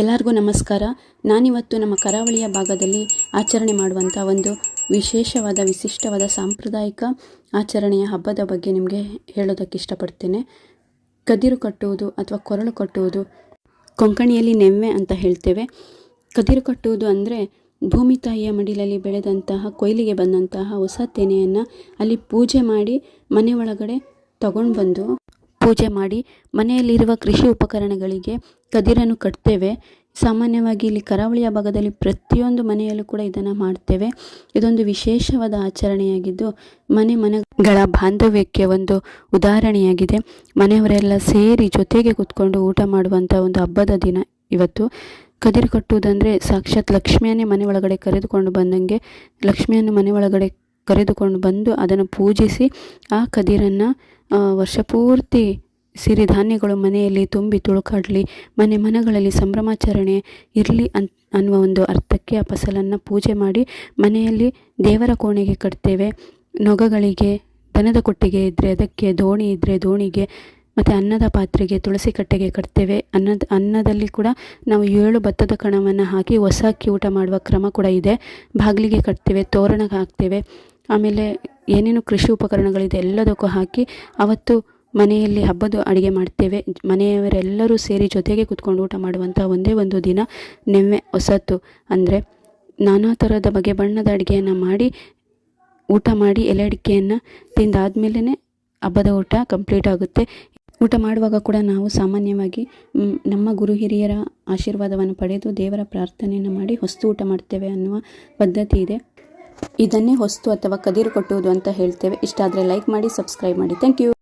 ಎಲ್ಲರಿಗೂ ನಮಸ್ಕಾರ. ನಾನಿವತ್ತು ನಮ್ಮ ಕರಾವಳಿಯ ಭಾಗದಲ್ಲಿ ಆಚರಣೆ ಮಾಡುವಂಥ ಒಂದು ವಿಶೇಷವಾದ ವಿಶಿಷ್ಟವಾದ ಸಾಂಪ್ರದಾಯಿಕ ಆಚರಣೆಯ ಹಬ್ಬದ ಬಗ್ಗೆ ನಿಮಗೆ ಹೇಳೋದಕ್ಕೆ ಇಷ್ಟಪಡ್ತೇನೆ. ಕದಿರು ಕಟ್ಟುವುದು ಅಥವಾ ಕೊರಳು ಕಟ್ಟುವುದು, ಕೊಂಕಣಿಯಲ್ಲಿ ನೆವ್ವೆ ಅಂತ ಹೇಳ್ತೇವೆ. ಕದಿರು ಕಟ್ಟುವುದು ಅಂದರೆ ಭೂಮಿ ತಾಯಿಯ ಮಡಿಲಲ್ಲಿ ಬೆಳೆದಂತಹ ಕೊಯ್ಲಿಗೆ ಬಂದಂತಹ ಹೊಸ ತೆನೆಯನ್ನು ಅಲ್ಲಿ ಪೂಜೆ ಮಾಡಿ ಮನೆ ಒಳಗಡೆ ತಗೊಂಡು ಬಂದು ಪೂಜೆ ಮಾಡಿ ಮನೆಯಲ್ಲಿರುವ ಕೃಷಿ ಉಪಕರಣಗಳಿಗೆ ಕದಿರನ್ನು ಕಟ್ತೇವೆ. ಸಾಮಾನ್ಯವಾಗಿ ಇಲ್ಲಿ ಕರಾವಳಿಯ ಭಾಗದಲ್ಲಿ ಪ್ರತಿಯೊಂದು ಮನೆಯಲ್ಲೂ ಕೂಡ ಇದನ್ನು ಮಾಡ್ತೇವೆ. ಇದೊಂದು ವಿಶೇಷವಾದ ಆಚರಣೆಯಾಗಿದ್ದು ಮನೆಗಳ ಬಾಂಧವ್ಯಕ್ಕೆ ಒಂದು ಉದಾಹರಣೆಯಾಗಿದೆ. ಮನೆಯವರೆಲ್ಲ ಸೇರಿ ಜೊತೆಗೆ ಕೂತ್ಕೊಂಡು ಊಟ ಮಾಡುವಂಥ ಒಂದು ಹಬ್ಬದ ದಿನ ಇವತ್ತು. ಕದಿರು ಕಟ್ಟುವುದಂದರೆ ಸಾಕ್ಷಾತ್ ಲಕ್ಷ್ಮಿಯನ್ನೇ ಮನೆ ಒಳಗಡೆ ಕರೆದುಕೊಂಡು ಬಂದಂಗೆ, ಲಕ್ಷ್ಮಿಯನ್ನು ಮನೆ ಒಳಗಡೆ ಕರೆದುಕೊಂಡು ಬಂದು ಅದನ್ನು ಪೂಜಿಸಿ ಆ ಕದಿರನ್ನು ವರ್ಷ ಪೂರ್ತಿ ಸಿರಿಧಾನ್ಯಗಳು ಮನೆಯಲ್ಲಿ ತುಂಬಿ ತುಳುಕಾಡಲಿ, ಮನೆಗಳಲ್ಲಿ ಸಂಭ್ರಮಾಚರಣೆ ಇರಲಿ ಅನ್ನುವ ಒಂದು ಅರ್ಥಕ್ಕೆ ಆ ಫಸಲನ್ನು ಪೂಜೆ ಮಾಡಿ ಮನೆಯಲ್ಲಿ ದೇವರ ಕೋಣೆಗೆ ಕಟ್ತೇವೆ. ನೊಗಗಳಿಗೆ, ದನದ ಕೊಟ್ಟಿಗೆ ಇದ್ದರೆ ಅದಕ್ಕೆ, ದೋಣಿ ಇದ್ದರೆ ದೋಣಿಗೆ, ಮತ್ತು ಅನ್ನದ ಪಾತ್ರೆಗೆ, ತುಳಸಿ ಕಟ್ಟೆಗೆ ಕಟ್ತೇವೆ. ಅನ್ನದಲ್ಲಿ ಕೂಡ ನಾವು 7 ಭತ್ತದ ಕಣವನ್ನು ಹಾಕಿ ಹೊಸ ಅಕ್ಕಿ ಊಟ ಮಾಡುವ ಕ್ರಮ ಕೂಡ ಇದೆ. ಬಾಗಿಲಿಗೆ ಕಟ್ತೇವೆ, ತೋರಣ ಹಾಕ್ತೇವೆ. ಆಮೇಲೆ ಏನೇನು ಕೃಷಿ ಉಪಕರಣಗಳಿದೆ ಎಲ್ಲದಕ್ಕೂ ಹಾಕಿ ಅವತ್ತು ಮನೆಯಲ್ಲಿ ಹಬ್ಬದ ಅಡುಗೆ ಮಾಡ್ತೇವೆ. ಮನೆಯವರೆಲ್ಲರೂ ಸೇರಿ ಜೊತೆಗೆ ಕೂತ್ಕೊಂಡು ಊಟ ಮಾಡುವಂಥ ಒಂದೇ ಒಂದು ದಿನ ನೆವ್ವೆ ಹೊಸತ್ತು. ಅಂದರೆ ನಾನಾ ಥರದ ಬಗೆ ಬಣ್ಣದ ಅಡುಗೆಯನ್ನು ಮಾಡಿ ಊಟ ಮಾಡಿ ಎಲೆ ಅಡಿಕೆಯನ್ನು ತಿಂದಾದ್ಮೇಲೆ ಹಬ್ಬದ ಊಟ ಕಂಪ್ಲೀಟ್ ಆಗುತ್ತೆ. ಊಟ ಮಾಡುವಾಗ ಕೂಡ ನಾವು ಸಾಮಾನ್ಯವಾಗಿ ನಮ್ಮ ಗುರು ಹಿರಿಯರ ಆಶೀರ್ವಾದವನ್ನು ಪಡೆದು ದೇವರ ಪ್ರಾರ್ಥನೆಯನ್ನು ಮಾಡಿ ಹೊಸ್ತು ಊಟ ಮಾಡ್ತೇವೆ ಅನ್ನುವ ಪದ್ಧತಿ ಇದೆ. ಇದನ್ನೇ ಹೊಸ್ತು ಅಥವಾ ಕದಿರು ಕಟ್ಟುವುದು ಅಂತ ಹೇಳ್ತೇವೆ. ಇಷ್ಟ ಆದರೆ ಲೈಕ್ ಮಾಡಿ, ಸಬ್ಸ್ಕ್ರೈಬ್ ಮಾಡಿ. Thank you.